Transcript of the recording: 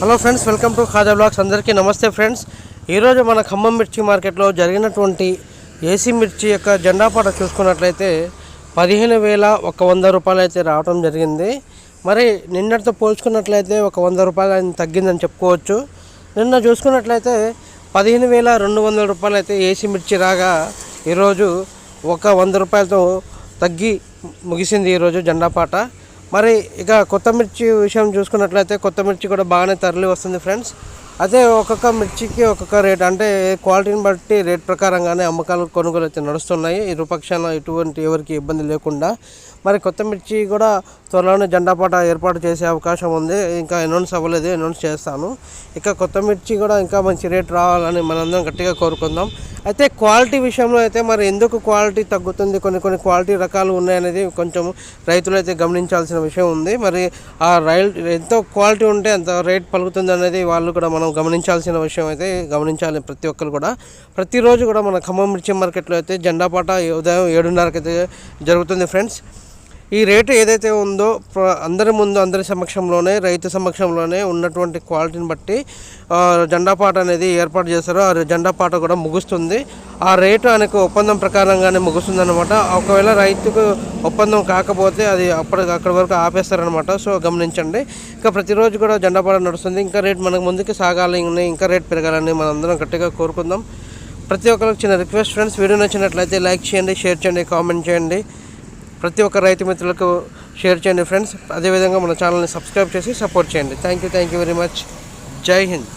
Hello friends, welcome to Khaja blogs. అందరికీ నమస్తే friends. ఈరోజు మన ఖమ్మం మిర్చి మార్కెట్లో జరిగినటువంటి ఏసీ మిర్చి యొక్క జెండా పాట చూసుకున్నట్లయితే 15,100 రూపాయలు అయితే రావడం జరిగింది. మరి నిన్నటితో పోల్చుకున్నట్లయితే ఒక 100 రూపాయలు తగ్గిందని చెప్పుకోవచ్చు. నిన్న చూసుకున్నట్లయితే 15,200 రూపాయలు అయితే ఏసీ మిర్చి రాగా ఈరోజు ఒక 100 రూపాయలతో తగ్గి ముగిసింది ఈరోజు జెండా పాట. మరి ఇక కొత్త మిర్చి విషయం చూసుకున్నట్లయితే కొత్త మిర్చి కూడా బాగానే తరలి వస్తుంది ఫ్రెండ్స్. అదే ఒక్కొక్క మిర్చికి ఒక్కొక్క రేట్, అంటే క్వాలిటీని బట్టి రేట్ ప్రకారంగానే అమ్మకాలు కొనుగోలు అయితే నడుస్తున్నాయి. ఇరుపక్షాన ఎటువంటి ఎవరికి ఇబ్బంది లేకుండా. మరి కొత్త మిర్చి కూడా త్వరలోనే జెండాపాట ఏర్పాటు చేసే అవకాశం ఉంది. ఇంకా అనౌన్స్ అవ్వలేదు, అనౌన్స్ చేస్తాను. ఇక కొత్త మిర్చి కూడా ఇంకా మంచి రేట్ రావాలని మనందరం గట్టిగా కోరుకుందాం. అయితే క్వాలిటీ విషయంలో అయితే మరి ఎందుకు క్వాలిటీ తగ్గుతుంది, కొన్ని క్వాలిటీ రకాలు ఉన్నాయనేది కొంచెం రైతులు అయితే గమనించాల్సిన విషయం ఉంది. మరి ఆ ఎంతో క్వాలిటీ ఉంటే అంత రేట్ పలుకుతుంది అనేది వాళ్ళు కూడా మనం గమనించాల్సిన విషయం అయితే గమనించాలి. ప్రతి ఒక్కరు కూడా ప్రతిరోజు కూడా మన ఖమ్మం మిర్చి మార్కెట్లో అయితే జెండాపాట ఉదయం 7:30కి అయితే జరుగుతుంది ఫ్రెండ్స్. ఈ రేటు ఏదైతే ఉందో అందరి ముందు, అందరి సమక్షంలోనే, రైతు సమక్షంలోనే ఉన్నటువంటి క్వాలిటీని బట్టి జెండాపాట అనేది ఏర్పాటు చేస్తారు. ఆ జెండాపాట కూడా ముగుస్తుంది. ఆ రేటు ఆయనకు ఒప్పందం ప్రకారంగానే ముగుస్తుంది అనమాట. ఒకవేళ రైతుకు ఒప్పందం కాకపోతే అది అక్కడి వరకు ఆపేస్తారనమాట. సో గమనించండి. ఇంకా ప్రతిరోజు కూడా జెండాపాట నడుస్తుంది. ఇంకా రేట్ మనకు ముందుకు సాగాలి, ఇంకా రేట్ పెరగాలని మనందరం గట్టిగా కోరుకుందాం. ప్రతి ఒక్కరికి చిన్న రిక్వెస్ట్ ఫ్రెండ్స్, వీడియో నచ్చినట్లయితే లైక్ చేయండి, షేర్ చేయండి, కామెంట్ చేయండి. ప్రతి ఒక్క రైతు మిత్రులకు షేర్ చేయండి ఫ్రెండ్స్. అదేవిధంగా మన ఛానల్ని సబ్స్క్రైబ్ చేసి సపోర్ట్ చేయండి. Thank you very much. జై హింద్.